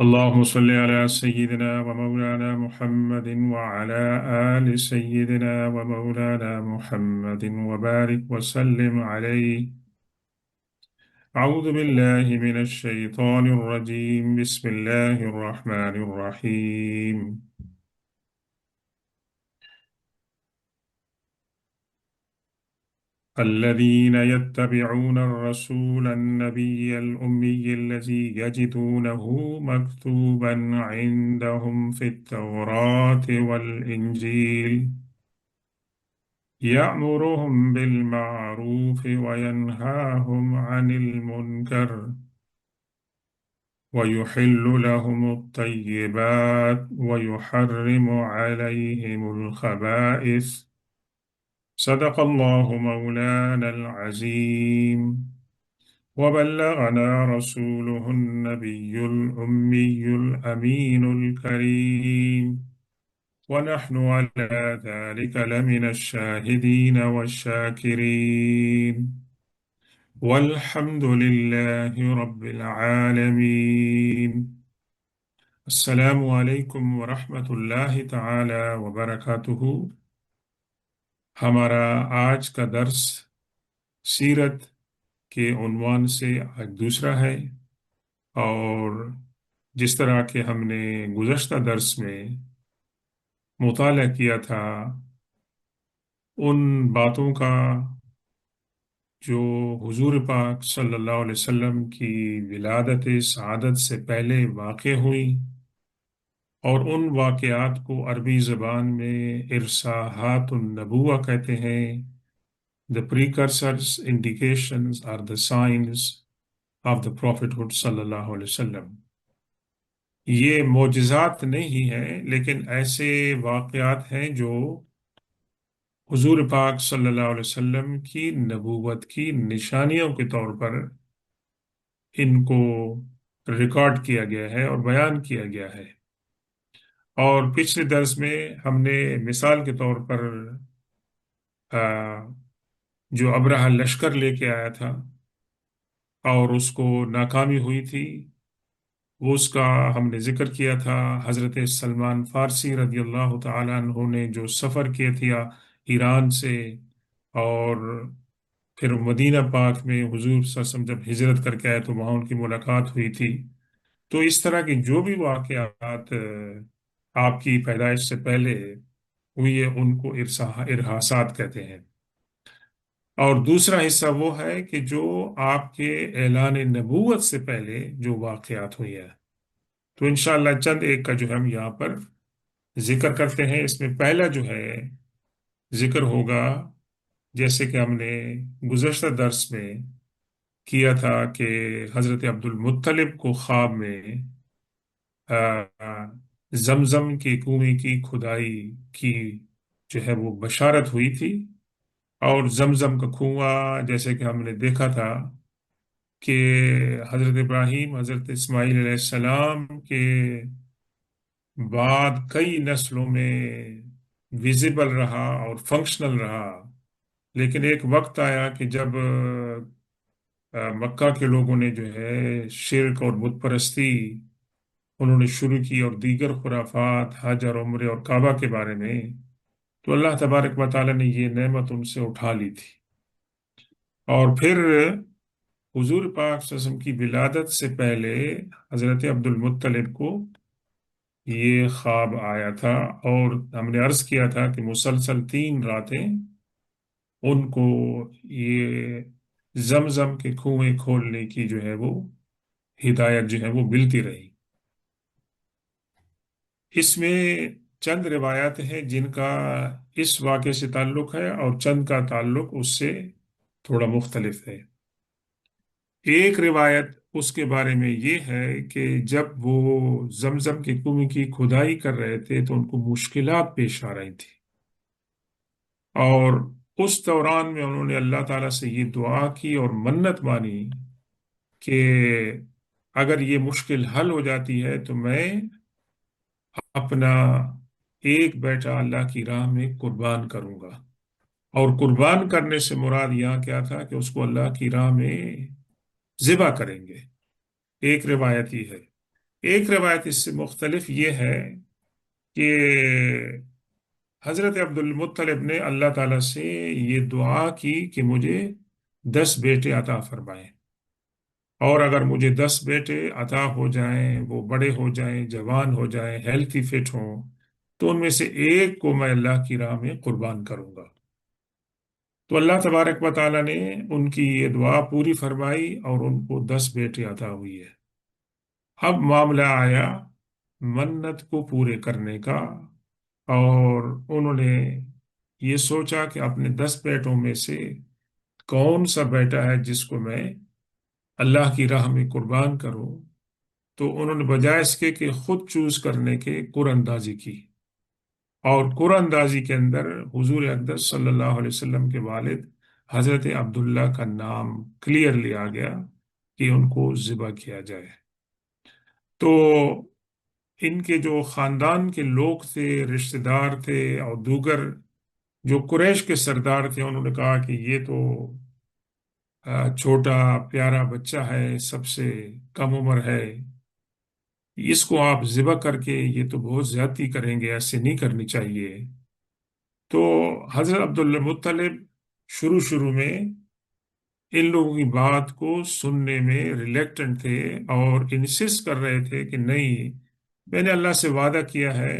اللهم صل على سيدنا ومولانا محمد وعلى آل سيدنا ومولانا محمد وبارك وسلم عليه. أعوذ بالله من الشيطان الرجيم. بسم الله الرحمن الرحيم. الذين يتبعون الرسول النبي الأمي الذي يجدونه مكتوبا عندهم في التوراة والإنجيل يأمرهم بالمعروف وينهاهم عن المنكر ويحل لهم الطيبات ويحرم عليهم الخبائث. صدق الله مولانا العظيم. وبلغنا رسوله النبي الأمي الأمين الكريم، ونحن على ذلك لمن الشاهدين والشاكرين، والحمد لله رب العالمين. السلام علیکم ورحمۃ اللہ تعالی وبرکاتہ۔ ہمارا آج کا درس سیرت کے عنوان سے آج دوسرا ہے، اور جس طرح کہ ہم نے گزشتہ درس میں مطالعہ کیا تھا ان باتوں کا جو حضور پاک صلی اللہ علیہ وسلم کی ولادت سعادت سے پہلے واقع ہوئی، اور ان واقعات کو عربی زبان میں ارساحات النبوہ کہتے ہیں۔ The precursors, indications are the signs of the prophethood صلی اللہ علیہ وسلم۔ یہ معجزات نہیں ہیں، لیکن ایسے واقعات ہیں جو حضور پاک صلی اللہ علیہ وسلم کی نبوت کی نشانیوں کے طور پر ان کو ریکارڈ کیا گیا ہے اور بیان کیا گیا ہے۔ اور پچھلے درس میں ہم نے مثال کے طور پر جو ابرہہ لشکر لے کے آیا تھا اور اس کو ناکامی ہوئی تھی، وہ اس کا ہم نے ذکر کیا تھا۔ حضرت سلمان فارسی رضی اللہ تعالیٰ عنہ نے جو سفر کیا تھا ایران سے، اور پھر مدینہ پاک میں حضور صلی اللہ علیہ وسلم جب ہجرت کر کے آئے تو وہاں ان کی ملاقات ہوئی تھی۔ تو اس طرح کے جو بھی واقعات آپ کی پیدائش سے پہلے ہوئی ہے ان کو ارحاسات کہتے ہیں۔ اور دوسرا حصہ وہ ہے کہ جو آپ کے اعلان نبوت سے پہلے جو واقعات ہوئی ہیں، تو انشاءاللہ چند ایک کا جو ہم یہاں پر ذکر کرتے ہیں۔ اس میں پہلا جو ہے ذکر ہوگا، جیسے کہ ہم نے گزشتہ درس میں کیا تھا کہ حضرت عبد المطلب کو خواب میں زمزم کی کنویں کی کھدائی کی جو ہے وہ بشارت ہوئی تھی، اور زمزم کا کنواں جیسے کہ ہم نے دیکھا تھا کہ حضرت ابراہیم حضرت اسماعیل علیہ السلام کے بعد کئی نسلوں میں ویزیبل رہا اور فنکشنل رہا، لیکن ایک وقت آیا کہ جب مکہ کے لوگوں نے جو ہے شرک اور بت پرستی انہوں نے شروع کی، اور دیگر خرافات حج اور عمرے اور کعبہ کے بارے میں، تو اللہ تبارک و تعالیٰ نے یہ نعمت ان سے اٹھا لی تھی۔ اور پھر حضور پاک صلی اللہ علیہ وسلم کی ولادت سے پہلے حضرت عبد المطلب کو یہ خواب آیا تھا، اور ہم نے عرض کیا تھا کہ مسلسل 3 راتیں ان کو یہ زمزم کے کنویں کھولنے کی جو ہے وہ ہدایت جو ہے وہ ملتی رہی۔ اس میں چند روایات ہیں جن کا اس واقعے سے تعلق ہے، اور چند کا تعلق اس سے تھوڑا مختلف ہے۔ ایک روایت اس کے بارے میں یہ ہے کہ جب وہ زمزم کے کنویں کی کھدائی کر رہے تھے تو ان کو مشکلات پیش آ رہی تھی، اور اس دوران میں انہوں نے اللہ تعالیٰ سے یہ دعا کی اور منت مانی کہ اگر یہ مشکل حل ہو جاتی ہے تو میں اپنا ایک بیٹا اللہ کی راہ میں قربان کروں گا۔ اور قربان کرنے سے مراد یہاں کیا تھا کہ اس کو اللہ کی راہ میں ذبح کریں گے۔ ایک روایت یہ ہے۔ ایک روایت اس سے مختلف یہ ہے کہ حضرت عبد المطلب نے اللہ تعالیٰ سے یہ دعا کی کہ مجھے 10 بیٹے عطا فرمائیں، اور اگر مجھے 10 بیٹے عطا ہو جائیں، وہ بڑے ہو جائیں، جوان ہو جائیں، ہیلتھی فٹ ہوں، تو ان میں سے ایک کو میں اللہ کی راہ میں قربان کروں گا۔ تو اللہ تبارک و تعالیٰ نے ان کی یہ دعا پوری فرمائی اور ان کو 10 بیٹے عطا ہوئی ہے۔ اب معاملہ آیا منت کو پورے کرنے کا، اور انہوں نے یہ سوچا کہ اپنے 10 بیٹوں میں سے کون سا بیٹا ہے جس کو میں اللہ کی راہ میں قربان کروں۔ تو انہوں نے بجائے اس کے کہ خود چوز کرنے کے قرآن اندازی کی، اور قرآن اندازی کے اندر حضور اقدس صلی اللہ علیہ وسلم کے والد حضرت عبداللہ کا نام کلیئر لیا گیا کہ ان کو ذبح کیا جائے۔ تو ان کے جو خاندان کے لوگ تھے، رشتہ دار تھے، اور دوگر جو قریش کے سردار تھے، انہوں نے کہا کہ یہ تو چھوٹا پیارا بچہ ہے، سب سے کم عمر ہے، اس کو آپ ذبح کر کے یہ تو بہت زیادتی کریں گے، ایسے نہیں کرنی چاہیے۔ تو حضرت عبد المطلب شروع شروع میں ان لوگوں کی بات کو سننے میں ریلیکٹنٹ تھے، اور انسسٹ کر رہے تھے کہ نہیں، میں نے اللہ سے وعدہ کیا ہے،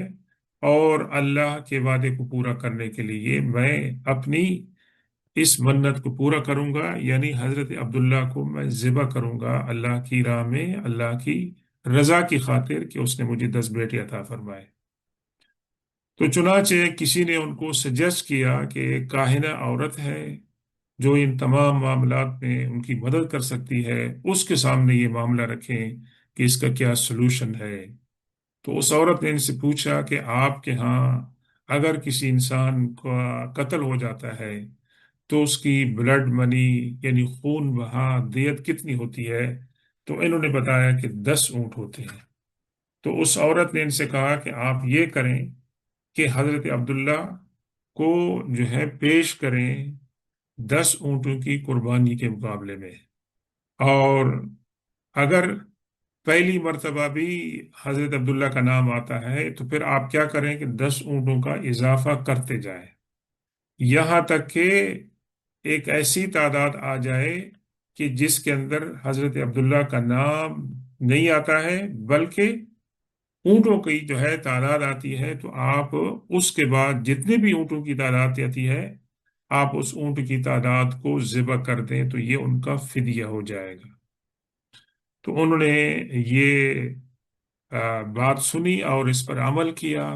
اور اللہ کے وعدے کو پورا کرنے کے لیے میں اپنی اس منت کو پورا کروں گا، یعنی حضرت عبداللہ کو میں ذبح کروں گا اللہ کی راہ میں، اللہ کی رضا کی خاطر کہ اس نے مجھے 10 بیٹے عطا فرمائے۔ تو چنانچہ کسی نے ان کو سجیسٹ کیا کہ ایک کاہنہ عورت ہے جو ان تمام معاملات میں ان کی مدد کر سکتی ہے، اس کے سامنے یہ معاملہ رکھیں کہ اس کا کیا سلوشن ہے۔ تو اس عورت نے ان سے پوچھا کہ آپ کے ہاں اگر کسی انسان کا قتل ہو جاتا ہے تو اس کی بلڈ منی یعنی خون بہا دیت کتنی ہوتی ہے؟ تو انہوں نے بتایا کہ 10 اونٹ ہوتے ہیں۔ تو اس عورت نے ان سے کہا کہ آپ یہ کریں کہ حضرت عبداللہ کو جو ہے پیش کریں 10 اونٹوں کی قربانی کے مقابلے میں، اور اگر پہلی مرتبہ بھی حضرت عبداللہ کا نام آتا ہے تو پھر آپ کیا کریں کہ 10 اونٹوں کا اضافہ کرتے جائیں، یہاں تک کہ ایک ایسی تعداد آ جائے کہ جس کے اندر حضرت عبداللہ کا نام نہیں آتا ہے، بلکہ اونٹوں کی جو ہے تعداد آتی ہے، تو آپ اس کے بعد جتنے بھی اونٹوں کی تعداد آتی ہے آپ اس اونٹ کی تعداد کو ذبح کر دیں تو یہ ان کا فدیہ ہو جائے گا۔ تو انہوں نے یہ بات سنی اور اس پر عمل کیا،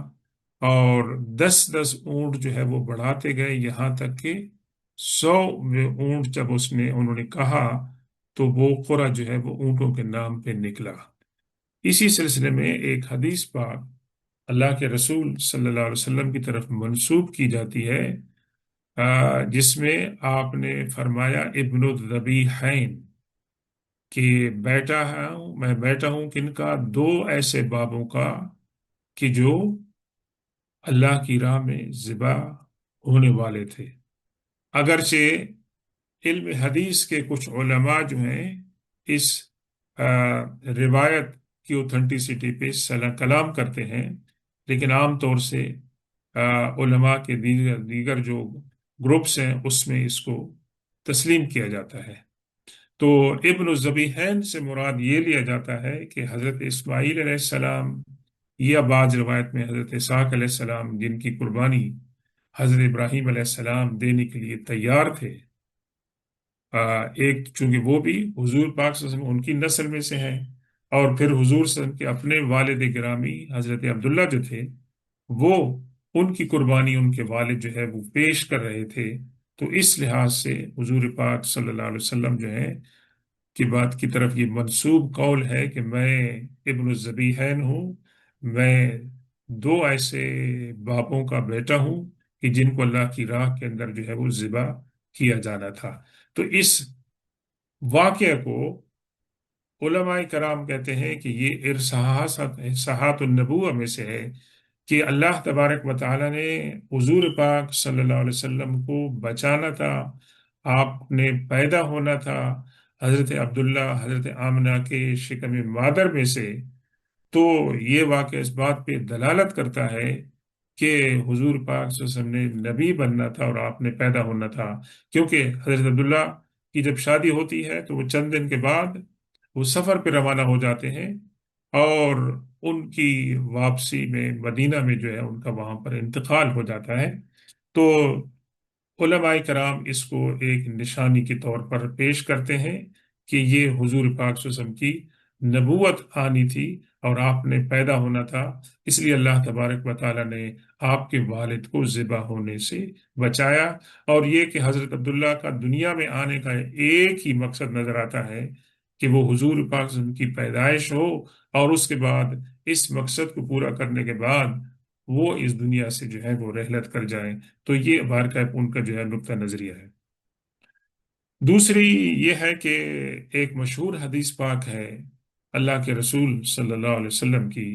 اور 10 10 اونٹ جو ہے وہ بڑھاتے گئے، یہاں تک کہ 100 اونٹ جب انہوں نے کہا تو وہ قرہ جو ہے وہ اونٹوں کے نام پہ نکلا۔ اسی سلسلے میں ایک حدیث پاک اللہ کے رسول صلی اللہ علیہ وسلم کی طرف منسوب کی جاتی ہے، جس میں آپ نے فرمایا ابن الذبیحین، کہ میں بیٹا ہوں کن کا؟ 2 ایسے بابوں کا کہ جو اللہ کی راہ میں ذبح ہونے والے تھے۔ اگرچہ علم حدیث کے کچھ علماء جو ہیں اس روایت کی اوتھنٹسٹی پہ کلام کرتے ہیں، لیکن عام طور سے علماء کے دیگر جو گروپس ہیں اس میں اس کو تسلیم کیا جاتا ہے۔ تو ابن الذبیحین سے مراد یہ لیا جاتا ہے کہ حضرت اسماعیل علیہ السلام، یا بعض روایت میں حضرت اسحاق علیہ السلام، جن کی قربانی حضرت ابراہیم علیہ السلام دینے کے لیے تیار تھے، ایک چونکہ وہ بھی حضور پاک صلی اللہ علیہ وسلم ان کی نسل میں سے ہیں، اور پھر حضور صلی اللہ علیہ وسلم کے اپنے والد گرامی حضرت عبداللہ جو تھے، وہ ان کی قربانی ان کے والد جو ہے وہ پیش کر رہے تھے۔ تو اس لحاظ سے حضور پاک صلی اللہ علیہ وسلم جو ہے کی بات کی طرف یہ منسوب قول ہے کہ میں ابن الذبیحین ہوں، میں 2 ایسے باپوں کا بیٹا ہوں کہ جن کو اللہ کی راہ کے اندر جو ہے وہ ذبح کیا جانا تھا۔ تو اس واقعے کو علماء کرام کہتے ہیں کہ یہ ارساحات النبوہ میں سے ہے، کہ اللہ تبارک و تعالیٰ نے حضور پاک صلی اللہ علیہ وسلم کو بچانا تھا، آپ نے پیدا ہونا تھا حضرت عبداللہ حضرت آمنہ کے شکم مادر میں سے، تو یہ واقعہ اس بات پہ دلالت کرتا ہے کہ حضور پاک صلی اللہ علیہ وسلم نے نبی بننا تھا اور آپ نے پیدا ہونا تھا، کیونکہ حضرت عبداللہ کی جب شادی ہوتی ہے تو وہ چند دن کے بعد وہ سفر پہ روانہ ہو جاتے ہیں، اور ان کی واپسی میں مدینہ میں جو ہے ان کا وہاں پر انتقال ہو جاتا ہے۔ تو علماء کرام اس کو ایک نشانی کے طور پر پیش کرتے ہیں کہ یہ حضور پاک صلی اللہ علیہ وسلم کی نبوت آنی تھی اور آپ نے پیدا ہونا تھا، اس لیے اللہ تبارک و تعالیٰ نے آپ کے والد کو ذبح ہونے سے بچایا۔ اور یہ کہ حضرت عبداللہ کا دنیا میں آنے کا ایک ہی مقصد نظر آتا ہے کہ وہ حضور پاک صلی اللہ علیہ وسلم کی پیدائش ہو، اور اس کے بعد اس مقصد کو پورا کرنے کے بعد وہ اس دنیا سے جو ہے وہ رحلت کر جائیں۔ تو یہ بارکہ ان کا جو ہے نقطہ نظریہ ہے۔ دوسری یہ ہے کہ ایک مشہور حدیث پاک ہے اللہ کے رسول صلی اللہ علیہ وسلم کی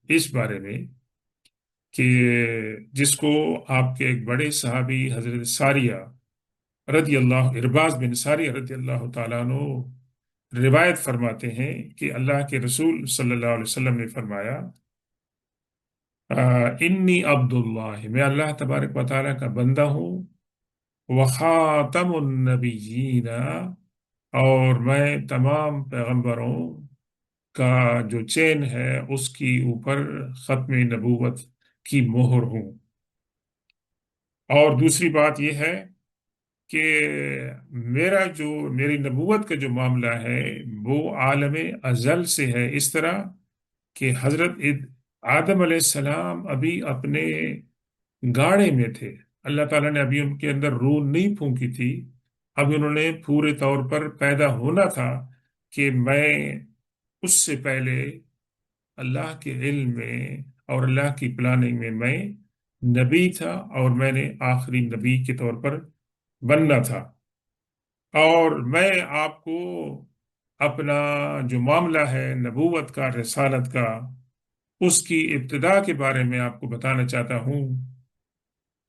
اس بارے میں، کہ جس کو آپ کے ایک بڑے صحابی حضرت ساریہ رضی اللہ ارباز بن ساریہ رضی اللہ تعالیٰ عنہ روایت فرماتے ہیں کہ اللہ کے رسول صلی اللہ علیہ وسلم نے فرمایا، انی عبداللہ، میں اللہ تبارک و تعالیٰ کا بندہ ہوں، وخاتم النبیین، اور میں تمام پیغمبروں کا جو چین ہے اس کی اوپر ختم نبوت کی مہر ہوں۔ اور دوسری بات یہ ہے کہ میری نبوت کا جو معاملہ ہے وہ عالم ازل سے ہے، اس طرح کہ حضرت آدم علیہ السلام ابھی اپنے گاڑے میں تھے، اللہ تعالیٰ نے ابھی ان کے اندر روح نہیں پھونکی تھی، ابھی انہوں نے پورے طور پر پیدا ہونا تھا، کہ میں اس سے پہلے اللہ کے علم میں اور اللہ کی پلاننگ میں نبی تھا، اور میں نے آخری نبی کے طور پر بننا تھا۔ اور میں آپ کو اپنا جو معاملہ ہے نبوت کا، رسالت کا، اس کی ابتدا کے بارے میں آپ کو بتانا چاہتا ہوں،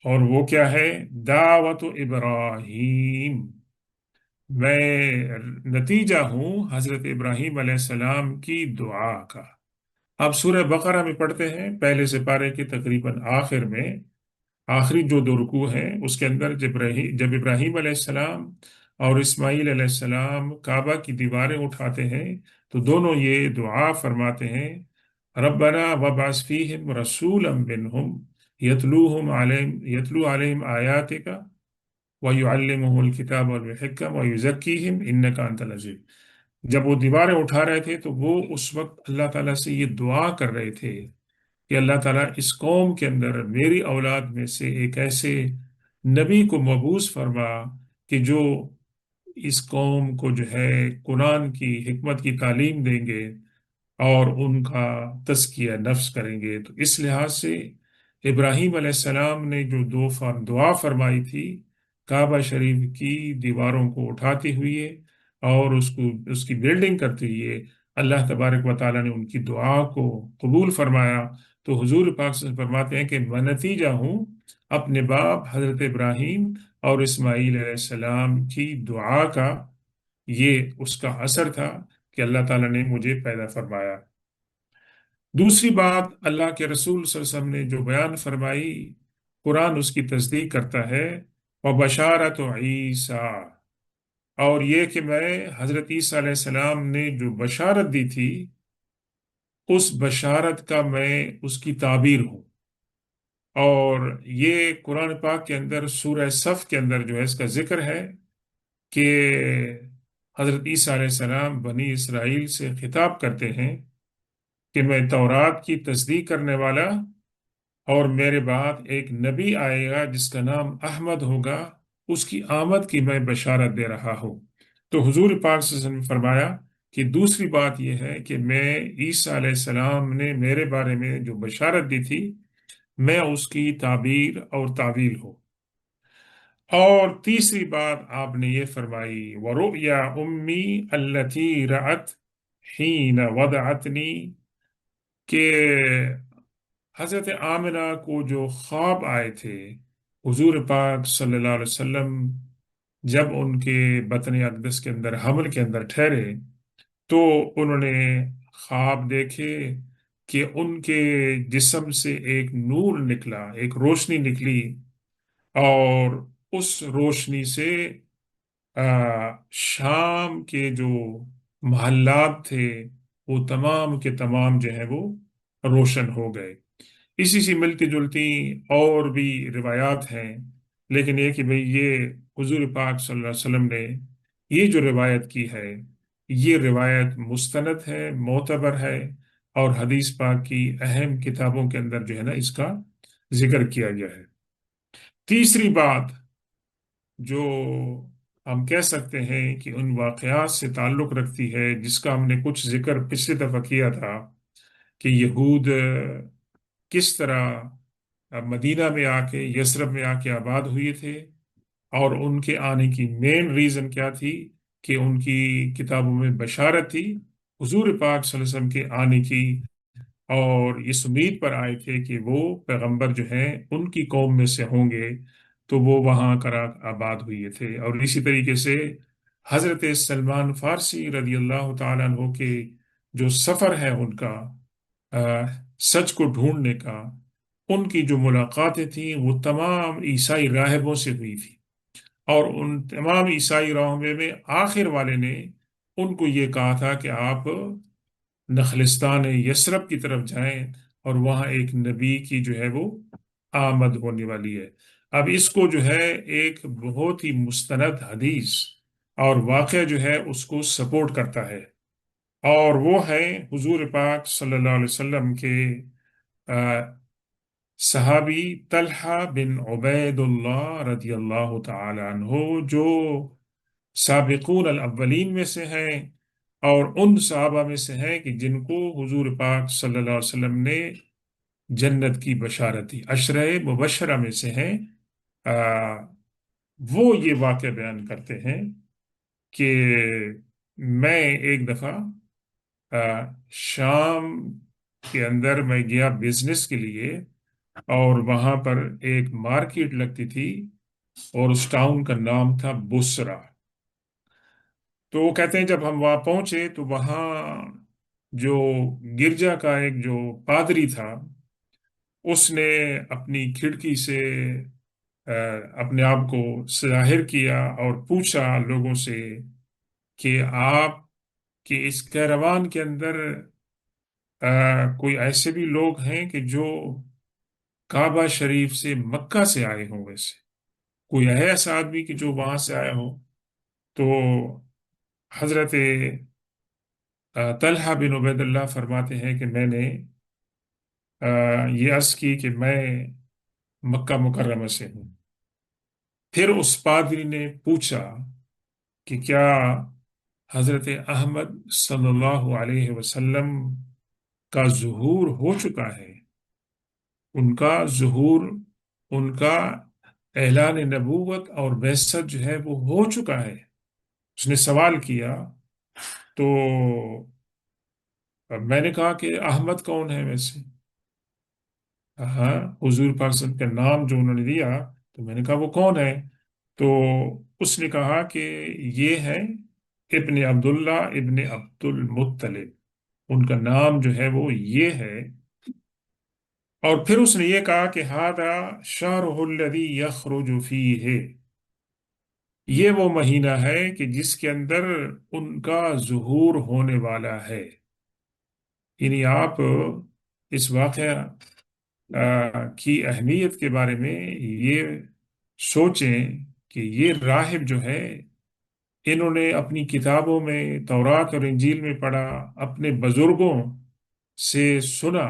اور وہ کیا ہے؟ دعوت ابراہیم، میں نتیجہ ہوں حضرت ابراہیم علیہ السلام کی دعا کا۔ آپ سورہ بقرہ میں پڑھتے ہیں پہلے سپارے کے تقریباً آخر میں، آخری جو دو رکوع ہیں اس کے اندر جب ابراہیم علیہ السلام اور اسماعیل علیہ السلام کعبہ کی دیواریں اٹھاتے ہیں تو دونوں یہ دعا فرماتے ہیں، ربنا وابعث فیہم رسولا منہم یتلو علیہم آیاتک وَيُعَلِّمُهُ الْكِتَابَ وَالْحِکْمَةَ وَيُزَکِّیہم إِنَّکَ أَنْتَ الْعَزِیزُ۔ جب وہ دیواریں اٹھا رہے تھے تو وہ اس وقت اللہ تعالیٰ سے یہ دعا کر رہے تھے کہ اللہ تعالیٰ اس قوم کے اندر میری اولاد میں سے ایک ایسے نبی کو مبعوث فرما کہ جو اس قوم کو جو ہے قرآن کی حکمت کی تعلیم دیں گے اور ان کا تزکیہ نفس کریں گے۔ تو اس لحاظ سے ابراہیم علیہ السلام نے جو دعا فرمائی تھی کعبہ شریف کی دیواروں کو اٹھاتے ہوئے اور اس کی بلڈنگ کرتے ہوئے، اللہ تبارک و تعالیٰ نے ان کی دعا کو قبول فرمایا۔ تو حضور پاک صلی اللہ علیہ وسلم فرماتے ہیں کہ میں نتیجہ ہوں اپنے باپ حضرت ابراہیم اور اسماعیل علیہ السلام کی دعا کا، یہ اس کا اثر تھا کہ اللہ تعالیٰ نے مجھے پیدا فرمایا۔ دوسری بات اللہ کے رسول صلی اللہ علیہ وسلم نے جو بیان فرمائی، قرآن اس کی تصدیق کرتا ہے، وبشارت عیسیٰ، اور یہ کہ میں حضرت عیسیٰ علیہ السلام نے جو بشارت دی تھی اس بشارت کا میں اس کی تعبیر ہوں۔ اور یہ قرآن پاک کے اندر سورہ صف کے اندر جو ہے اس کا ذکر ہے کہ حضرت عیسیٰ علیہ السلام بنی اسرائیل سے خطاب کرتے ہیں کہ میں تورات کی تصدیق کرنے والا، اور میرے بعد ایک نبی آئے گا جس کا نام احمد ہوگا، اس کی آمد کی میں بشارت دے رہا ہوں۔ تو حضور پاک صلی اللہ علیہ وسلم نے فرمایا کہ دوسری بات یہ ہے کہ میں عیسیٰ علیہ السلام نے میرے بارے میں جو بشارت دی تھی میں اس کی تعبیر اور تعویل ہوں۔ اور تیسری بات آپ نے یہ فرمائی، وَرُؤْيَا أُمِّي الَّتِي رَأَتْ حِينَ وَضَعَتْنِي، کہ حضرت آمنہ کو جو خواب آئے تھے حضور پاک صلی اللہ علیہ وسلم جب ان کے بطن اقدس کے اندر حمل کے اندر ٹھہرے، تو انہوں نے خواب دیکھے کہ ان کے جسم سے ایک نور نکلا، ایک روشنی نکلی، اور اس روشنی سے شام کے جو محلات تھے وہ تمام کے تمام جو ہیں وہ روشن ہو گئے۔ اسی سی ملتی جلتی اور بھی روایات ہیں، لیکن یہ کہ بھئی یہ حضور پاک صلی اللہ علیہ وسلم نے یہ جو روایت کی ہے، یہ روایت مستند ہے، معتبر ہے، اور حدیث پاک کی اہم کتابوں کے اندر جو ہے نا اس کا ذکر کیا گیا ہے۔ تیسری بات جو ہم کہہ سکتے ہیں کہ ان واقعات سے تعلق رکھتی ہے، جس کا ہم نے کچھ ذکر پچھلی دفعہ کیا تھا، کہ یہود کس طرح مدینہ میں آ کے، یثرب میں آ کے آباد ہوئے تھے، اور ان کے آنے کی مین ریزن کیا تھی؟ کہ ان کی کتابوں میں بشارت تھی حضور پاک صلی اللہ علیہ وسلم کے آنے کی، اور اس امید پر آئے تھے کہ وہ پیغمبر جو ہیں ان کی قوم میں سے ہوں گے، تو وہ وہاں کرا آباد ہوئے تھے۔ اور اسی طریقے سے حضرت سلمان فارسی رضی اللہ تعالیٰ عنہ کے جو سفر ہے ان کا سچ کو ڈھونڈنے کا، ان کی جو ملاقاتیں تھیں وہ تمام عیسائی راہبوں سے ہوئی تھی، اور ان تمام عیسائی راہبوں میں آخر والے نے ان کو یہ کہا تھا کہ آپ نخلستان یثرب کی طرف جائیں، اور وہاں ایک نبی کی جو ہے وہ آمد ہونے والی ہے۔ اب اس کو جو ہے ایک بہت ہی مستند حدیث اور واقعہ جو ہے اس کو سپورٹ کرتا ہے، اور وہ ہے حضور پاک صلی اللہ علیہ وسلم کے آ، صحابی طلحہ بن عبید اللہ رضی اللہ تعالی عنہ، جو سابقون الاولین میں سے ہیں، اور ان صحابہ میں سے ہیں کہ جن کو حضور پاک صلی اللہ علیہ وسلم نے جنت کی بشارت دی، عشرہ مبشرہ میں سے ہیں۔ آ، وہ یہ واقعہ بیان کرتے ہیں کہ میں ایک دفعہ شام کے اندر میں گیا بزنس کے لیے، اور وہاں پر ایک مارکیٹ لگتی تھی، اور اس ٹاؤن کا نام تھا بسرا۔ تو وہ کہتے ہیں جب ہم وہاں پہنچے تو وہاں جو گرجا کا ایک جو پادری تھا، اس نے اپنی کھڑکی سے آ، اپنے آپ کو ظاہر کیا اور پوچھا لوگوں سے کہ آپ کے اس کیروان کے اندر کوئی ایسے بھی لوگ ہیں کہ جو کعبہ شریف سے مکہ سے آئے ہوں، ویسے کوئی ہے ایسا آدمی کہ جو وہاں سے آیا ہو؟ تو حضرت طلحہ بن عبید اللہ فرماتے ہیں کہ میں نے یہ عرض کی کہ میں مکہ مکرمہ سے ہوں۔ پھر اس پادری نے پوچھا کہ کیا حضرت احمد صلی اللہ علیہ وسلم کا ظہور ہو چکا ہے؟ ان کا ظہور، ان کا اعلان نبوت اور بعثت جو ہے وہ ہو چکا ہے؟ اس نے سوال کیا۔ تو میں نے کہا کہ احمد کون ہے ویسے؟ ہاں، حضور پاک صلی اللہ علیہ وسلم کا نام جو انہوں نے دیا، تو میں نے کہا وہ کون ہے؟ تو اس نے کہا کہ یہ ہے ابن عبداللہ ابن عبد المطلب، ان کا نام جو ہے وہ یہ ہے۔ اور پھر اس نے یہ کہا کہ ہذا شہرہ الذی یخرج فیہ، یہ وہ مہینہ ہے کہ جس کے اندر ان کا ظہور ہونے والا ہے۔ یعنی آپ اس واقعہ کی اہمیت کے بارے میں یہ سوچیں کہ یہ راہب جو ہے، انہوں نے اپنی کتابوں میں تورات اور انجیل میں پڑھا، اپنے بزرگوں سے سنا،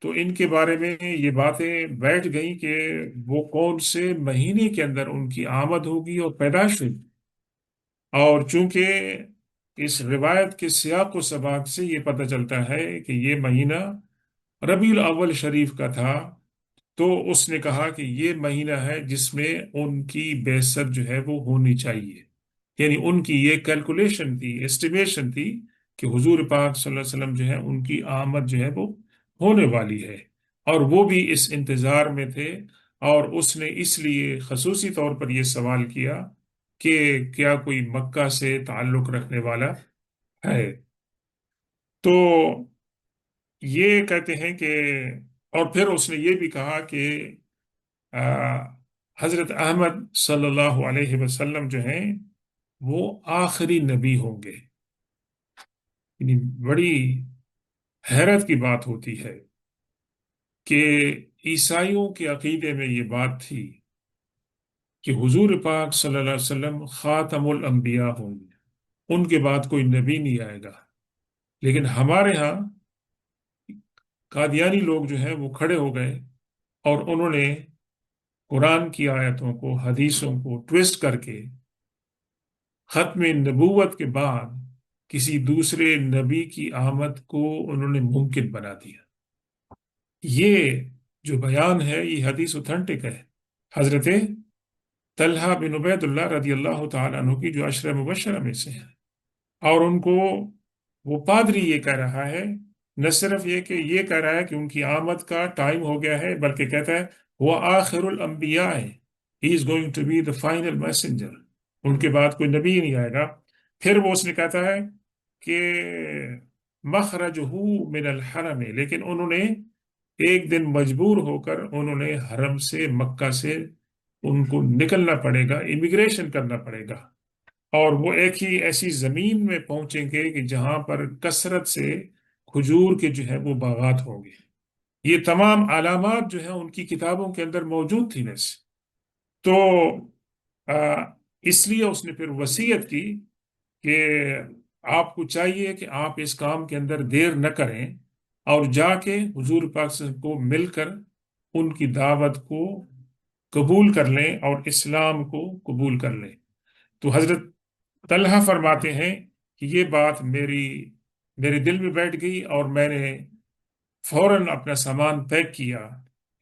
تو ان کے بارے میں یہ باتیں بیٹھ گئیں کہ وہ کون سے مہینے کے اندر ان کی آمد ہوگی اور پیدائش ہوگی۔ اور چونکہ اس روایت کے سیاق و سباق سے یہ پتہ چلتا ہے کہ یہ مہینہ ربیع الاول شریف کا تھا، تو اس نے کہا کہ یہ مہینہ ہے جس میں ان کی بعثت جو ہے وہ ہونی چاہیے۔ یعنی ان کی یہ کیلکولیشن تھی، اسٹیمیشن تھی کہ حضور پاک صلی اللہ علیہ وسلم جو ہے ان کی آمد جو ہے وہ ہونے والی ہے، اور وہ بھی اس انتظار میں تھے۔ اور اس نے اس لیے خصوصی طور پر یہ سوال کیا کہ کیا کوئی مکہ سے تعلق رکھنے والا ہے؟ تو یہ کہتے ہیں کہ، اور پھر اس نے یہ بھی کہا کہ آ، حضرت احمد صلی اللہ علیہ وسلم جو ہیں وہ آخری نبی ہوں گے. یعنی بڑی حیرت کی بات ہوتی ہے کہ عیسائیوں کے عقیدے میں یہ بات تھی کہ حضور پاک صلی اللہ علیہ وسلم خاتم الانبیاء ہوں گے، ان کے بعد کوئی نبی نہیں آئے گا. لیکن ہمارے ہاں قادیانی لوگ جو ہیں وہ کھڑے ہو گئے اور انہوں نے قرآن کی آیتوں کو، حدیثوں کو ٹویسٹ کر کے ختم نبوت کے بعد کسی دوسرے نبی کی آمد کو انہوں نے ممکن بنا دیا. یہ جو بیان ہے یہ حدیث اوتھینٹک ہے. حضرت طلحہ بن عبید اللہ رضی اللہ تعالیٰ عنہ کی جو عشرہ مبشرہ میں سے ہیں، اور ان کو وہ پادری یہ کہہ رہا ہے، نہ صرف یہ کہ یہ کہہ رہا ہے کہ ان کی آمد کا ٹائم ہو گیا ہے، بلکہ کہتا ہے وہ آخر الانبیاء ہے، he is going to be the final messenger, ان کے بعد کوئی نبی ہی نہیں آئے گا. پھر وہ اس نے کہتا ہے کہ مخرج من الحرم، لیکن انہوں نے ایک دن مجبور ہو کر انہوں نے حرم سے، مکہ سے ان کو نکلنا پڑے گا، امیگریشن کرنا پڑے گا، اور وہ ایک ہی ایسی زمین میں پہنچیں گے کہ جہاں پر کثرت سے کھجور کے جو ہے وہ باغات ہوں گے. یہ تمام علامات جو ہیں ان کی کتابوں کے اندر موجود تھی ویسے. تو آ، اس لیے اس نے پھر وصیت کی کہ آپ کو چاہیے کہ آپ اس کام کے اندر دیر نہ کریں اور جا کے حضور پاک صلی اللہ علیہ وسلم کو مل کر ان کی دعوت کو قبول کر لیں اور اسلام کو قبول کر لیں. تو حضرت طلحہ فرماتے ہیں کہ یہ بات میرے دل میں بیٹھ گئی اور میں نے فوراً اپنا سامان پیک کیا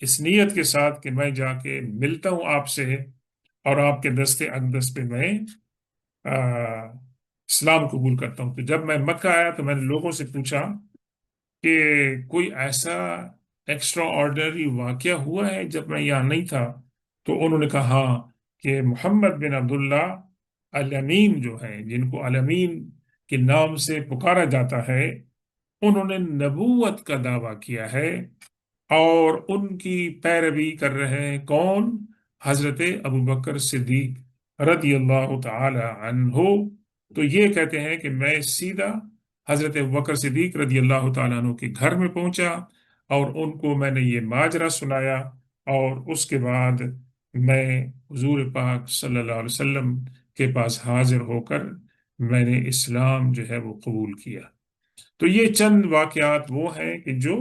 اس نیت کے ساتھ کہ میں جا کے ملتا ہوں آپ سے اور آپ کے دستے اقدس پہ میں آ، اسلام قبول کرتا ہوں. تو جب میں مکہ آیا تو میں نے لوگوں سے پوچھا کہ کوئی ایسا ایکسٹرا آرڈنری واقعہ ہوا ہے جب میں یہاں نہیں تھا. تو انہوں نے کہا ہاں، کہ محمد بن عبداللہ الامین جو ہیں، جن کو الامین کے نام سے پکارا جاتا ہے، انہوں نے نبوت کا دعویٰ کیا ہے اور ان کی پیروی کر رہے ہیں کون؟ حضرت ابوبکر صدیق رضی اللہ تعالی عنہ. تو یہ کہتے ہیں کہ میں سیدھا حضرت ابوبکر صدیق رضی اللہ تعالیٰ عنہ کے گھر میں پہنچا اور ان کو میں نے یہ ماجرا سنایا، اور اس کے بعد میں حضور پاک صلی اللہ علیہ وسلم کے پاس حاضر ہو کر میں نے اسلام جو ہے وہ قبول کیا. تو یہ چند واقعات وہ ہیں کہ جو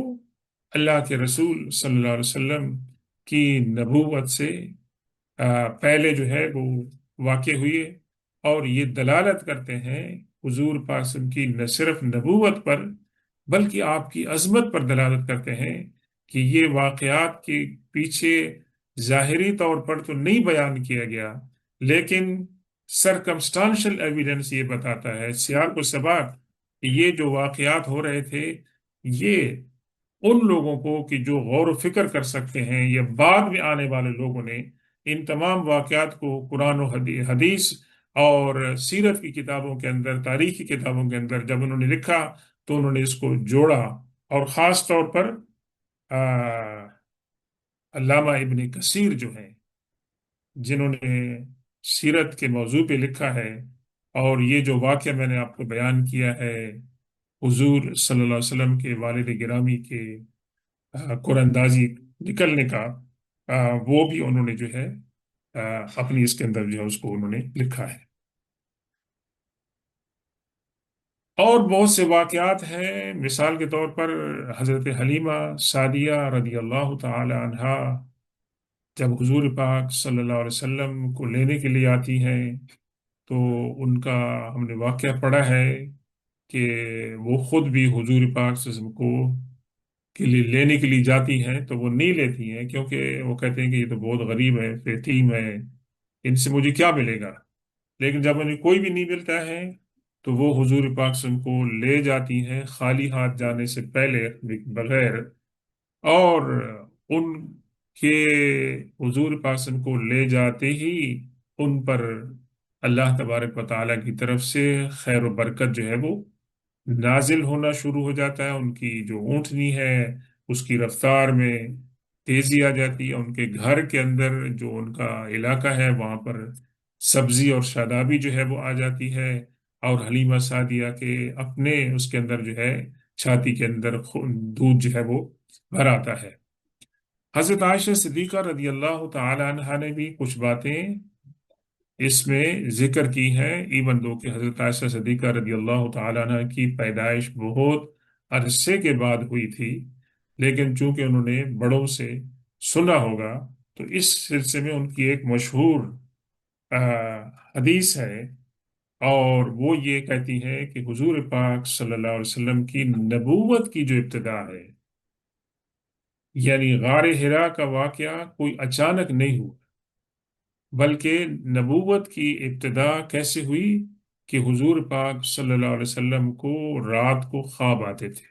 اللہ کے رسول صلی اللہ علیہ وسلم کی نبوت سے پہلے جو ہے وہ واقع ہوئے، اور یہ دلالت کرتے ہیں حضور پاک صلی اللہ علیہ وسلم کی نہ صرف نبوت پر بلکہ آپ کی عظمت پر دلالت کرتے ہیں کہ یہ واقعات کے پیچھے ظاہری طور پر تو نہیں بیان کیا گیا، لیکن سرکمسٹانشل ایویڈنس یہ بتاتا ہے، سیاق و سباق، کہ یہ جو واقعات ہو رہے تھے یہ ان لوگوں کو کہ جو غور و فکر کر سکتے ہیں یا بعد میں آنے والے لوگوں نے ان تمام واقعات کو قرآن و حدیث اور سیرت کی کتابوں کے اندر، تاریخ کی کتابوں کے اندر جب انہوں نے لکھا تو انہوں نے اس کو جوڑا. اور خاص طور پر آ، علامہ ابن کثیر جو ہیں، جنہوں نے سیرت کے موضوع پہ لکھا ہے، اور یہ جو واقعہ میں نے آپ کو بیان کیا ہے حضور صلی اللہ علیہ وسلم کے والد گرامی کے قرآن اندازی نکلنے کا، وہ بھی انہوں نے جو ہے اپنی اس کے اندر جو ہے اس کو انہوں نے لکھا ہے. اور بہت سے واقعات ہیں، مثال کے طور پر حضرت حلیمہ سعدیہ رضی اللہ تعالی عنہا جب حضور پاک صلی اللہ علیہ وسلم کو لینے کے لیے آتی ہیں تو ان کا ہم نے واقعہ پڑھا ہے کہ وہ خود بھی حضور پاک صلی اللہ علیہ وسلم کو کے لیے لینے کے لیے جاتی ہیں تو وہ نہیں لیتی ہیں، کیونکہ وہ کہتے ہیں کہ یہ تو بہت غریب ہے، یتیم ہے، ان سے مجھے کیا ملے گا. لیکن جب انہیں کوئی بھی نہیں ملتا ہے تو وہ حضور پاک صلی اللہ علیہ وسلم کو لے جاتی ہیں خالی ہاتھ جانے سے پہلے، بغیر، اور ان کے حضور پاک صلی اللہ علیہ وسلم کو لے جاتے ہی ان پر اللہ تبارک و تعالیٰ کی طرف سے خیر و برکت جو ہے وہ نازل ہونا شروع ہو جاتا ہے، ان کی جو اونٹنی ہے اس کی رفتار میں تیزی آ جاتی ہے، ان کے گھر کے اندر جو ان کا علاقہ ہے وہاں پر سبزی اور شادابی جو ہے وہ آ جاتی ہے، اور حلیمہ سعدیہ کے اپنے اس کے اندر جو ہے چھاتی کے اندر دودھ جو ہے وہ بھر آتا ہے۔ حضرت عائشہ صدیقہ رضی اللہ تعالی عنہا نے بھی کچھ باتیں اس میں ذکر کی ہیں، ایون دو کہ حضرت عائشہ صدیقہ رضی اللہ تعالیٰ عنہ کی پیدائش بہت عرصے کے بعد ہوئی تھی، لیکن چونکہ انہوں نے بڑوں سے سنا ہوگا تو اس سلسلے میں ان کی ایک مشہور آ، حدیث ہے، اور وہ یہ کہتی ہے کہ حضور پاک صلی اللہ علیہ وسلم کی نبوت کی جو ابتدا ہے، یعنی غار حرا کا واقعہ کوئی اچانک نہیں ہوا، بلکہ نبوت کی ابتدا کیسے ہوئی کہ حضور پاک صلی اللہ علیہ وسلم کو رات کو خواب آتے تھے،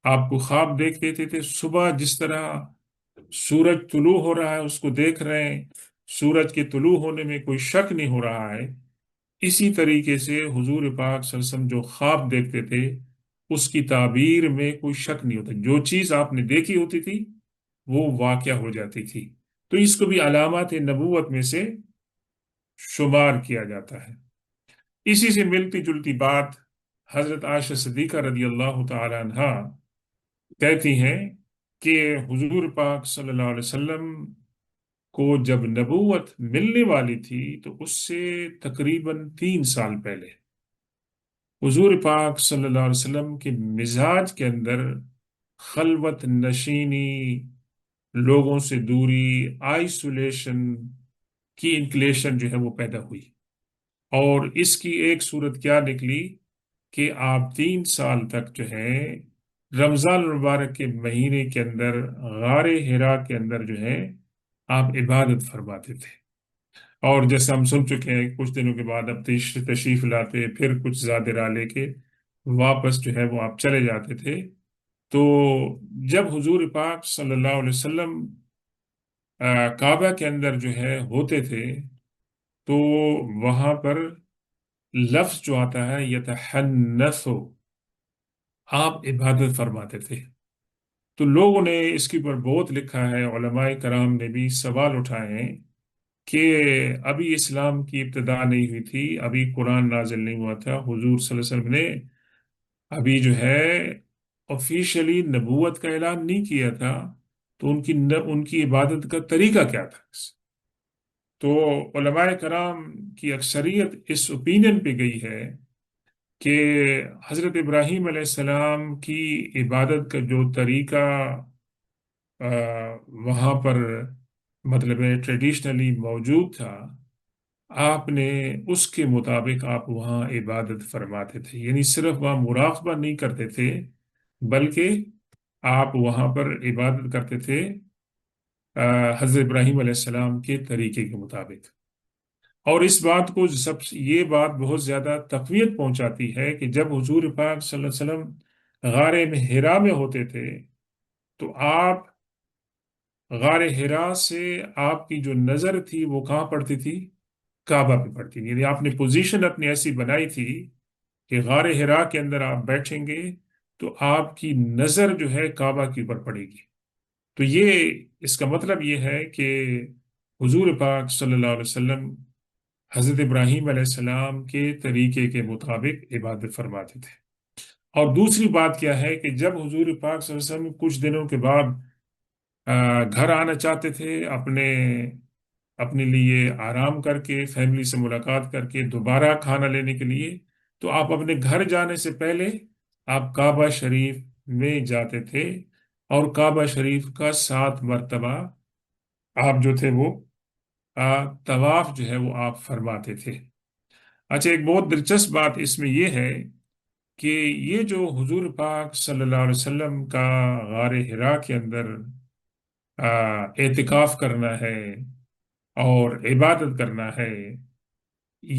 آپ کو خواب دیکھتے تھے صبح جس طرح سورج طلوع ہو رہا ہے اس کو دیکھ رہے ہیں، سورج کے طلوع ہونے میں کوئی شک نہیں ہو رہا ہے، اسی طریقے سے حضور پاک صلی اللہ علیہ وسلم جو خواب دیکھتے تھے اس کی تعبیر میں کوئی شک نہیں ہوتا، جو چیز آپ نے دیکھی ہوتی تھی وہ واقعہ ہو جاتی تھی، تو اس کو بھی علامات نبوت میں سے شمار کیا جاتا ہے۔ اسی سے ملتی جلتی بات حضرت عائشہ صدیقہ رضی اللہ تعالی عنہا کہتی ہیں کہ حضور پاک صلی اللہ علیہ وسلم کو جب نبوت ملنے والی تھی تو اس سے تقریباً 3 سال پہلے حضور پاک صلی اللہ علیہ وسلم کے مزاج کے اندر خلوت نشینی، لوگوں سے دوری، آئسولیشن کی انکلیشن جو ہے وہ پیدا ہوئی، اور اس کی ایک صورت کیا نکلی کہ آپ 3 سال تک جو ہے رمضان المبارک کے مہینے کے اندر غار حرا کے اندر جو ہے آپ عبادت فرماتے تھے، اور جیسے ہم سن چکے ہیں کچھ دنوں کے بعد اب تشریف لاتے، پھر کچھ زیادہ راہ لے کے واپس جو ہے وہ آپ چلے جاتے تھے۔ تو جب حضور پاک صلی اللہ علیہ وسلم کعبہ کے اندر جو ہے ہوتے تھے تو وہاں پر لفظ جو آتا ہے یتحنث، آپ عبادت فرماتے تھے، تو لوگوں نے اس کے اوپر بہت لکھا ہے، علماء کرام نے بھی سوال اٹھائے ہیں کہ ابھی اسلام کی ابتدا نہیں ہوئی تھی، ابھی قرآن نازل نہیں ہوا تھا، حضور صلی اللہ علیہ وسلم نے ابھی جو ہے آفیشلی نبوت کا اعلان نہیں کیا تھا، تو ان کی عبادت کا طریقہ کیا تھا؟ تو علماء کرام کی اکثریت اس اوپینین پہ گئی ہے کہ حضرت ابراہیم علیہ السلام کی عبادت کا جو طریقہ آ، وہاں پر مطلب ہے ٹریڈیشنلی موجود تھا، آپ نے اس کے مطابق آپ وہاں عبادت فرماتے تھے، یعنی صرف وہاں مراقبہ نہیں کرتے تھے بلکہ آپ وہاں پر عبادت کرتے تھے حضرت ابراہیم علیہ السلام کے طریقے کے مطابق۔ اور اس بات کو یہ بات بہت زیادہ تقویت پہنچاتی ہے کہ جب حضور پاک صلی اللہ علیہ وسلم غار حرا میں ہوتے تھے تو آپ غار حرا سے آپ کی جو نظر تھی وہ کہاں پڑتی تھی؟ کعبہ پہ پڑتی تھی، یعنی آپ نے پوزیشن اپنی ایسی بنائی تھی کہ غار حرا کے اندر آپ بیٹھیں گے تو آپ کی نظر جو ہے کعبہ کے اوپر پڑے گی، تو یہ اس کا مطلب یہ ہے کہ حضور پاک صلی اللہ علیہ وسلم حضرت ابراہیم علیہ السلام کے طریقے کے مطابق عبادت فرماتے تھے۔ اور دوسری بات کیا ہے کہ جب حضور پاک صلی اللہ علیہ وسلم کچھ دنوں کے بعد گھر آنا چاہتے تھے اپنے لیے آرام کر کے، فیملی سے ملاقات کر کے دوبارہ کھانا لینے کے لیے، تو آپ اپنے گھر جانے سے پہلے آپ کعبہ شریف میں جاتے تھے، اور کعبہ شریف کا 7 مرتبہ آپ جو تھے وہ طواف جو ہے وہ آپ فرماتے تھے۔ اچھا، ایک بہت دلچسپ بات اس میں یہ ہے کہ یہ جو حضور پاک صلی اللہ علیہ وسلم کا غار حرا کے اندر اعتکاف کرنا ہے اور عبادت کرنا ہے،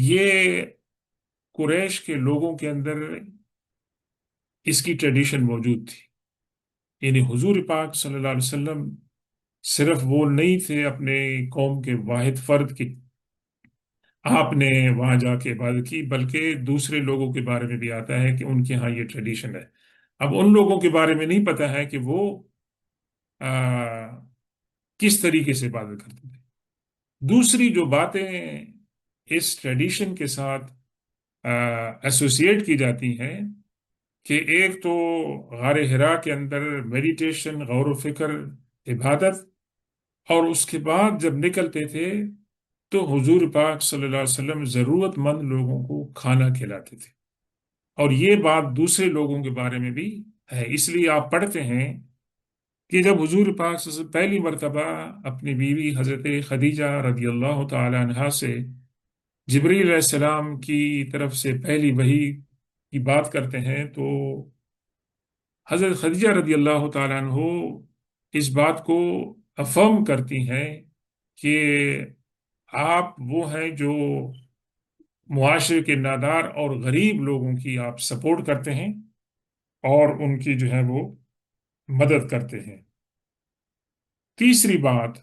یہ قریش کے لوگوں کے اندر اس کی ٹریڈیشن موجود تھی، یعنی حضور پاک صلی اللہ علیہ وسلم صرف وہ نہیں تھے اپنے قوم کے واحد فرد کی آپ نے وہاں جا کے عبادت کی، بلکہ دوسرے لوگوں کے بارے میں بھی آتا ہے کہ ان کے ہاں یہ ٹریڈیشن ہے۔ اب ان لوگوں کے بارے میں نہیں پتا ہے کہ وہ کس طریقے سے عبادت کرتے تھے۔ دوسری جو باتیں اس ٹریڈیشن کے ساتھ ایسوسیٹ کی جاتی ہیں، کہ ایک تو غار حرا کے اندر میڈیٹیشن، غور و فکر، عبادت، اور اس کے بعد جب نکلتے تھے تو حضور پاک صلی اللہ علیہ وسلم ضرورت مند لوگوں کو کھانا کھلاتے تھے۔ اور یہ بات دوسرے لوگوں کے بارے میں بھی ہے، اس لیے آپ پڑھتے ہیں کہ جب حضور پاک صلی اللہ علیہ وسلم پہلی مرتبہ اپنی بیوی حضرت خدیجہ رضی اللہ تعالی عنہا سے جبریل علیہ السلام کی طرف سے پہلی وحی کی بات کرتے ہیں، تو حضرت خدیجہ رضی اللہ تعالیٰ عنہ اس بات کو افرم کرتی ہیں کہ آپ وہ ہیں جو معاشرے کے نادار اور غریب لوگوں کی آپ سپورٹ کرتے ہیں اور ان کی جو ہے وہ مدد کرتے ہیں۔ تیسری بات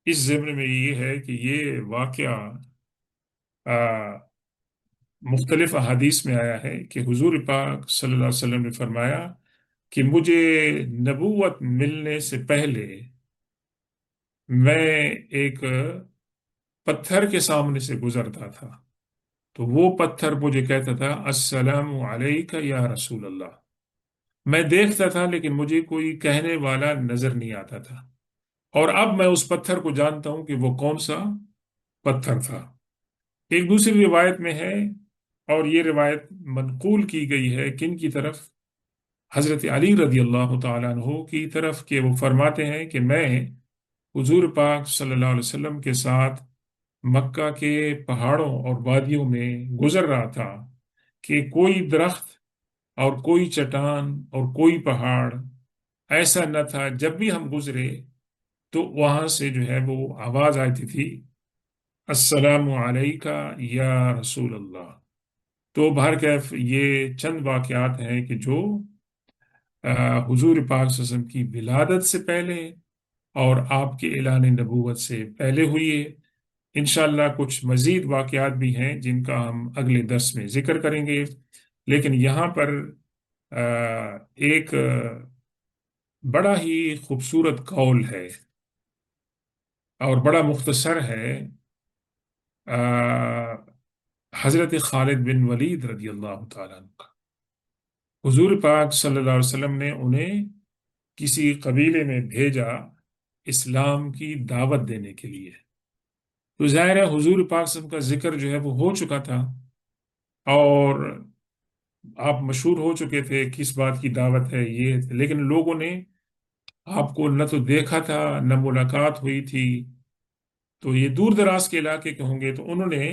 اس ضمن میں یہ ہے کہ یہ واقعہ مختلف احادیث میں آیا ہے کہ حضور پاک صلی اللہ علیہ وسلم نے فرمایا کہ مجھے نبوت ملنے سے پہلے میں ایک پتھر کے سامنے سے گزرتا تھا، تو وہ پتھر مجھے کہتا تھا السلام علیکہ یا رسول اللہ۔ میں دیکھتا تھا لیکن مجھے کوئی کہنے والا نظر نہیں آتا تھا، اور اب میں اس پتھر کو جانتا ہوں کہ وہ کون سا پتھر تھا۔ ایک دوسری روایت میں ہے، اور یہ روایت منقول کی گئی ہے کن کی طرف؟ حضرت علی رضی اللہ تعالیٰ عنہ کی طرف، کہ وہ فرماتے ہیں کہ میں حضور پاک صلی اللہ علیہ وسلم کے ساتھ مکہ کے پہاڑوں اور وادیوں میں گزر رہا تھا کہ کوئی درخت اور کوئی چٹان اور کوئی پہاڑ ایسا نہ تھا جب بھی ہم گزرے تو وہاں سے جو ہے وہ آواز آتی تھی السلام علیکہ یا رسول اللہ۔ تو بہرکیف یہ چند واقعات ہیں کہ جو حضور پاک صلی اللہ علیہ وسلم کی ولادت سے پہلے اور آپ کے اعلان نبوت سے پہلے ہوئی ہے۔ انشاءاللہ کچھ مزید واقعات بھی ہیں جن کا ہم اگلے درس میں ذکر کریں گے، لیکن یہاں پر ایک بڑا ہی خوبصورت قول ہے اور بڑا مختصر ہے۔ حضرت خالد بن ولید رضی اللہ تعالیٰ عنہ کا، حضور پاک صلی اللہ علیہ وسلم نے انہیں کسی قبیلے میں بھیجا اسلام کی دعوت دینے کے لیے، تو ظاہر ہے حضور پاک صلی اللہ علیہ وسلم کا ذکر جو ہے وہ ہو چکا تھا، اور آپ مشہور ہو چکے تھے کس بات کی دعوت ہے یہ، لیکن لوگوں نے آپ کو نہ تو دیکھا تھا نہ ملاقات ہوئی تھی، تو یہ دور دراز کے علاقے کے ہوں گے، تو انہوں نے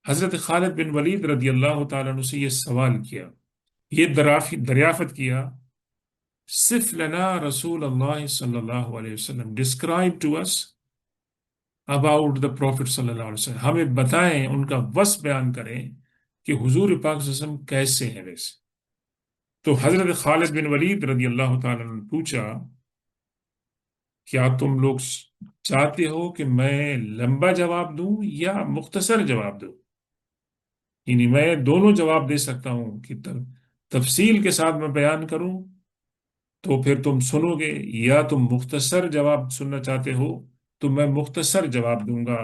حضرت خالد بن ولید رضی اللہ تعالیٰ عنہ سے یہ سوال کیا، یہ دریافت کیا، صف لنا رسول اللہ صلی اللہ علیہ وسلم، describe to us about the prophet صلی اللہ علیہ وسلم، ہمیں بتائیں، ان کا وصف بیان کریں کہ حضور پاک صلی اللہ علیہ وسلم کیسے ہیں ویسے۔ تو حضرت خالد بن ولید رضی اللہ تعالیٰ نے پوچھا کیا تم لوگ چاہتے ہو کہ میں لمبا جواب دوں یا مختصر جواب دوں؟ یعنی میں دونوں جواب دے سکتا ہوں کہ تفصیل کے ساتھ میں بیان کروں تو پھر تم سنو گے، یا تم مختصر جواب سننا چاہتے ہو تو میں مختصر جواب دوں گا۔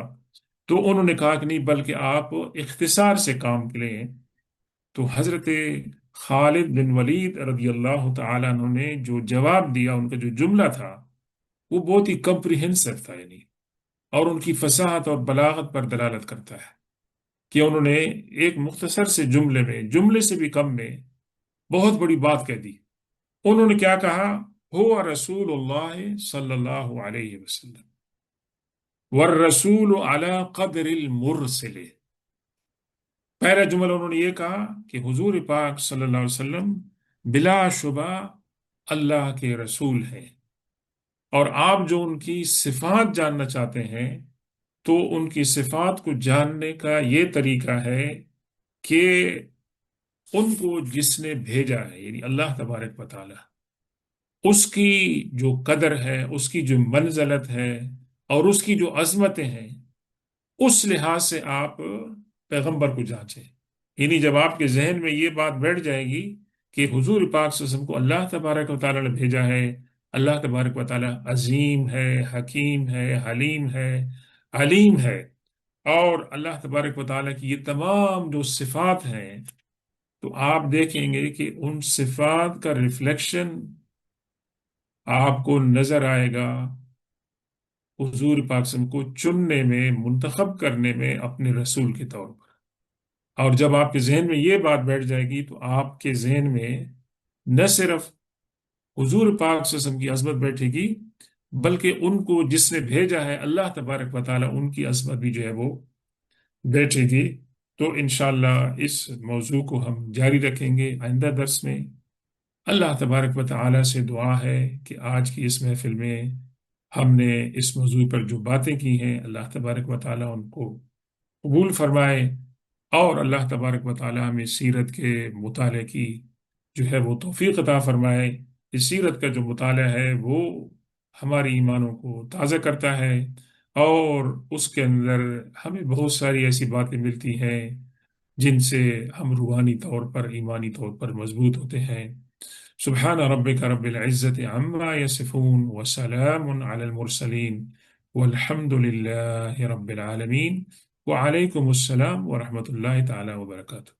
تو انہوں نے کہا کہ نہیں، بلکہ آپ اختصار سے کام لیں۔ تو حضرت خالد بن ولید رضی اللہ تعالیٰ عنہ نے جو جواب دیا، ان کا جو جملہ تھا وہ بہت ہی کمپریہنسو تھا، یعنی اور ان کی فصاحت اور بلاغت پر دلالت کرتا ہے کہ انہوں نے ایک مختصر سے جملے میں، جملے سے بھی کم میں بہت بڑی بات کہہ دی۔ انہوں نے کیا کہا؟ ہو رسول اللہ صلی اللہ علیہ وسلم والرسول علی قدر المرسل۔ پہلا جملہ انہوں نے یہ کہا کہ حضور پاک صلی اللہ علیہ وسلم بلا شبہ اللہ کے رسول ہیں، اور آپ جو ان کی صفات جاننا چاہتے ہیں تو ان کی صفات کو جاننے کا یہ طریقہ ہے کہ ان کو جس نے بھیجا ہے، یعنی اللہ تبارک و تعالی، اس کی جو قدر ہے، اس کی جو منزلت ہے اور اس کی جو عظمتیں ہیں، اس لحاظ سے آپ پیغمبر کو جانچیں. یعنی جب آپ کے ذہن میں یہ بات بیٹھ جائے گی کہ حضور پاک صلی اللہ علیہ وسلم کو اللہ تبارک و تعالیٰ نے بھیجا ہے، اللہ تبارک و تعالیٰ عظیم ہے، حکیم ہے، حلیم ہے، علیم ہے، اور اللہ تبارک و تعالیٰ کی یہ تمام جو صفات ہیں، تو آپ دیکھیں گے کہ ان صفات کا ریفلیکشن آپ کو نظر آئے گا حضور پاک صلی اللہ علیہ وسلم کو چننے میں، منتخب کرنے میں اپنے رسول کے طور پر. اور جب آپ کے ذہن میں یہ بات بیٹھ جائے گی تو آپ کے ذہن میں نہ صرف حضور پاک صلی اللہ علیہ وسلم کی عظمت بیٹھے گی، بلکہ ان کو جس نے بھیجا ہے اللہ تبارک و تعالیٰ، ان کی عظمت بھی جو ہے وہ بیٹھے گی. تو انشاءاللہ اس موضوع کو ہم جاری رکھیں گے آئندہ درس میں. اللہ تبارک و تعالیٰ سے دعا ہے کہ آج کی اس محفل میں ہم نے اس موضوع پر جو باتیں کی ہیں، اللہ تبارک و تعالیٰ ان کو قبول فرمائے، اور اللہ تبارک و تعالیٰ ہمیں سیرت کے مطالعے کی جو ہے وہ توفیق عطا فرمائے. اس سیرت کا جو مطالعہ ہے وہ ہماری ایمانوں کو تازہ کرتا ہے، اور اس کے اندر ہمیں بہت ساری ایسی باتیں ملتی ہیں جن سے ہم روحانی طور پر، ایمانی طور پر مضبوط ہوتے ہیں. سبحان ربك رب العزة عما يصفون وسلام على المرسلين والحمد لله رب العالمين. وعليكم السلام ورحمة الله تعالى وبركاته.